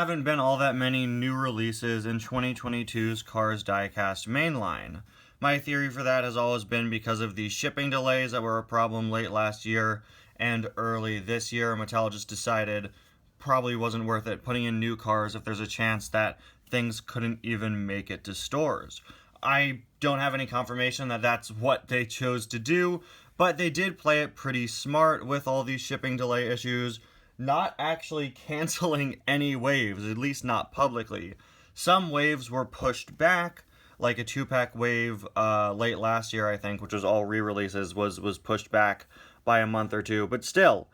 haven't been all that many new releases in 2022's Cars Diecast mainline. My theory for that has always been because of the shipping delays that were a problem late last year and early this year. Mattel just decided probably wasn't worth it putting in new cars if there's a chance that things couldn't even make it to stores. I don't have any confirmation that that's what they chose to do, but they did play it pretty smart with all these shipping delay issues, not actually canceling any waves, at least not publicly. Some waves were pushed back, like a 2-pack wave late last year, I think, which was all re-releases, was pushed back by a month or two. But still,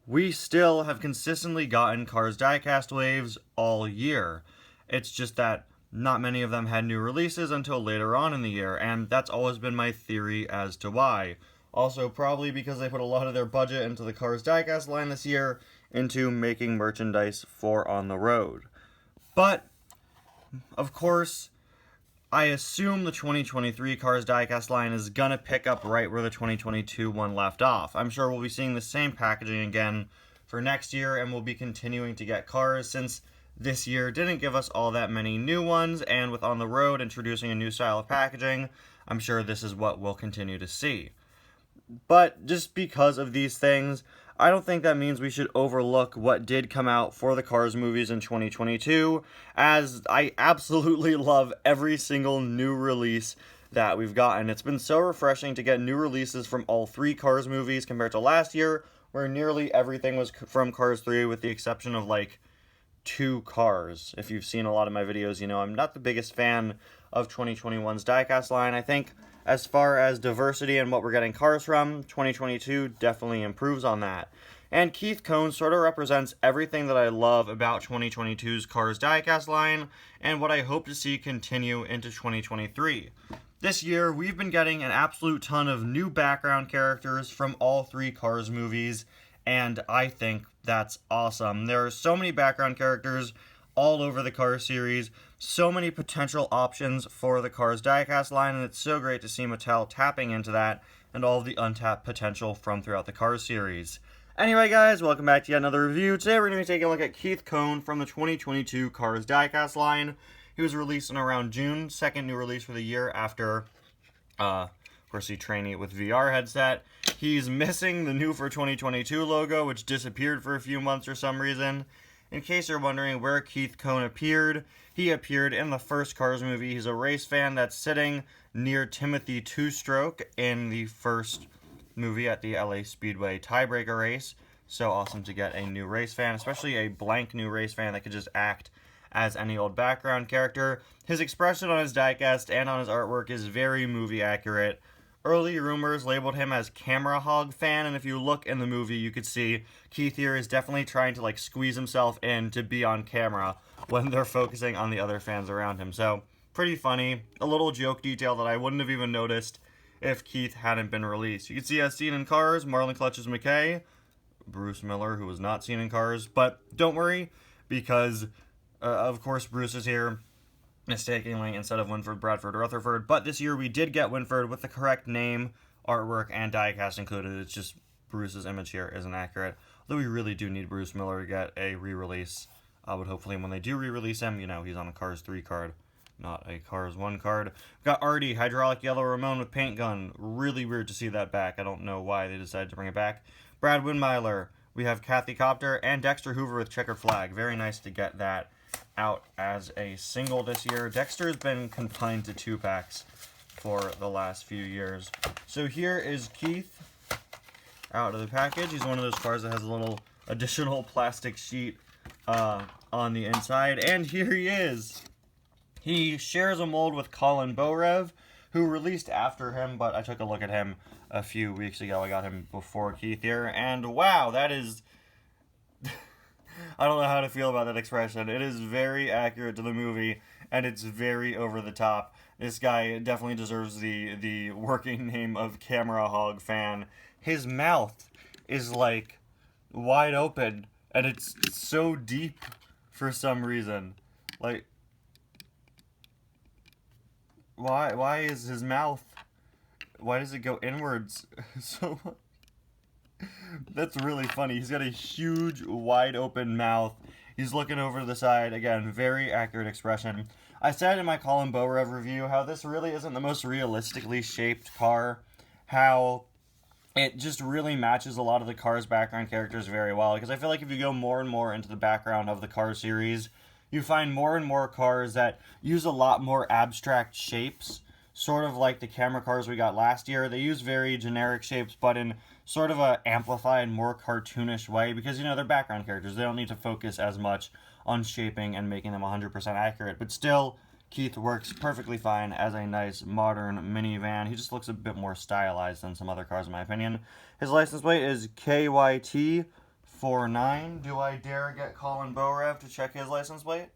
we still have consistently gotten Cars Diecast waves all year. It's just that not many of them had new releases until later on in the year, and that's always been my theory as to why. Also, probably because they put a lot of their budget into the Cars Diecast line this year into making merchandise for on the road. But, of course, I assume the 2023 Cars Diecast line is gonna pick up right where the 2022 one left off. I'm sure we'll be seeing the same packaging again for next year, and we'll be continuing to get cars since this year didn't give us all that many new ones, and with On the Road introducing a new style of packaging, I'm sure this is what we'll continue to see. But just because of these things, I don't think that means we should overlook what did come out for the Cars movies in 2022, as I absolutely love every single new release that we've gotten. It's been so refreshing to get new releases from all 3 Cars movies compared to last year, where nearly everything was from Cars 3 with the exception of like 2 cars. If you've seen a lot of my videos, you know I'm not the biggest fan of 2021's diecast line. I think as far as diversity and what we're getting cars from, 2022 definitely improves on that. And Keith Kone sort of represents everything that I love about 2022's Cars diecast line and what I hope to see continue into 2023. This year, we've been getting an absolute ton of new background characters from all 3 Cars movies, and I think that's awesome. There are so many background characters all over the Cars series, so many potential options for the Cars diecast line, and it's so great to see Mattel tapping into that and all of the untapped potential from throughout the Cars series. Anyway guys, welcome back to yet another review. Today we're going to be taking a look at Keith Kone from the 2022 Cars diecast line. He was released in around June, second new release for the year after, of course, he training it with VR headset. He's missing the new for 2022 logo, which disappeared for a few months for some reason. In case you're wondering where Keith Kone appeared, he appeared in the first Cars movie. He's a race fan that's sitting near Timothy Two-Stroke in the first movie at the LA Speedway tiebreaker race. So awesome to get a new race fan, especially a blank new race fan that could just act as any old background character. His expression on his diecast and on his artwork is very movie accurate. Early rumors labeled him as camera hog fan, and if you look in the movie, you could see Keith here is definitely trying to like squeeze himself in to be on camera when they're focusing on the other fans around him. So, pretty funny. A little joke detail that I wouldn't have even noticed if Keith hadn't been released. You can see as seen in Cars, Marlon Clutches McKay, Bruce Miller, who was not seen in Cars, but don't worry, because of course Bruce is here mistakenly instead of Winford, Bradford, or Rutherford, but this year we did get Winford with the correct name, artwork, and diecast included. It's just Bruce's image here isn't accurate, although we really do need Bruce Miller to get a re-release. But hopefully when they do re-release him, you know, he's on a Cars 3 card, not a Cars 1 card. We've got Artie, Hydraulic Yellow Ramon with paint gun. Really weird to see that back. I don't know why they decided to bring it back. Brad Windmeiler. We have Kathy Copter and Dexter Hoover with checkered flag. Very nice to get that out as a single this year. Dexter's been confined to 2-packs for the last few years. So here is Keith out of the package. He's one of those cars that has a little additional plastic sheet on the inside. And here he is. He shares a mold with Colin Borev, who released after him, but I took a look at him a few weeks ago. I got him before Keith here, and wow, that is... I don't know how to feel about that expression. It is very accurate to the movie, and it's very over the top. This guy definitely deserves the working name of Camera Hog fan. His mouth is like wide open, and it's so deep for some reason. Like, why is his mouth, why does it go inwards so much? That's really funny. He's got a huge, wide open mouth. He's looking over to the side. Again, very accurate expression. I said in my Colin Borev review how this really isn't the most realistically shaped car. How it just really matches a lot of the Cars background characters very well. Because I feel like if you go more and more into the background of the Cars series, you find more and more cars that use a lot more abstract shapes. Sort of like the camera cars we got last year. They use very generic shapes, but in sort of a amplified, more cartoonish way. Because, you know, they're background characters. They don't need to focus as much on shaping and making them 100% accurate. But still, Keith works perfectly fine as a nice modern minivan. He just looks a bit more stylized than some other cars, in my opinion. His license plate is KYT49. Do I dare get Colin Borev to check his license plate?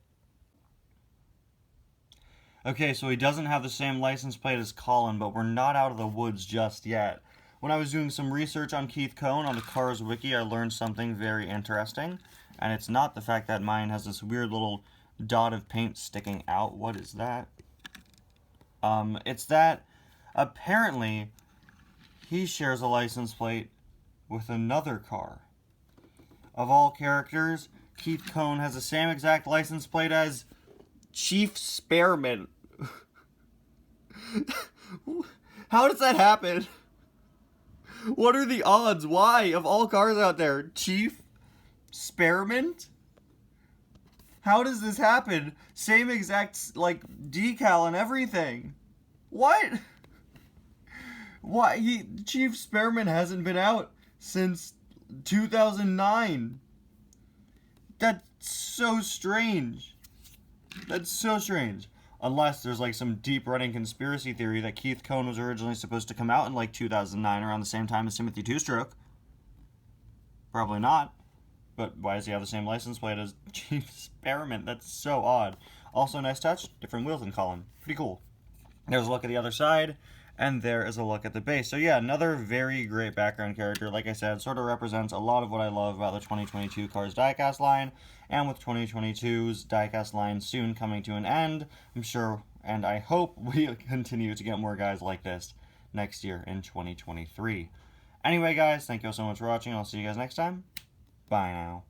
Okay, so he doesn't have the same license plate as Colin, but we're not out of the woods just yet. When I was doing some research on Keith Kone on the Cars Wiki, I learned something very interesting. And it's not the fact that mine has this weird little dot of paint sticking out. What is that? It's that apparently he shares a license plate with another car. Of all characters, Keith Kone has the same exact license plate as Chief Spearmint. How does that happen? What are the odds? Why? Of all cars out there, Chief Spearmint? How does this happen? Same exact, like, decal and everything. What? Why? Chief Spearmint hasn't been out since 2009. That's so strange. That's so strange. Unless there's like some deep running conspiracy theory that Keith Kone was originally supposed to come out in like 2009 around the same time as Timothy Two-Stroke. Probably not. But why does he have the same license plate as Chief Spearmint? That's so odd. Also, nice touch. Different wheels than Colin. Pretty cool. There's a look at the other side. And there is a look at the base. So yeah, another very great background character. Like I said, sort of represents a lot of what I love about the 2022 Cars diecast line. And with 2022's diecast line soon coming to an end, I'm sure and I hope we continue to get more guys like this next year in 2023. Anyway, guys, thank you all so much for watching. I'll see you guys next time. Bye now.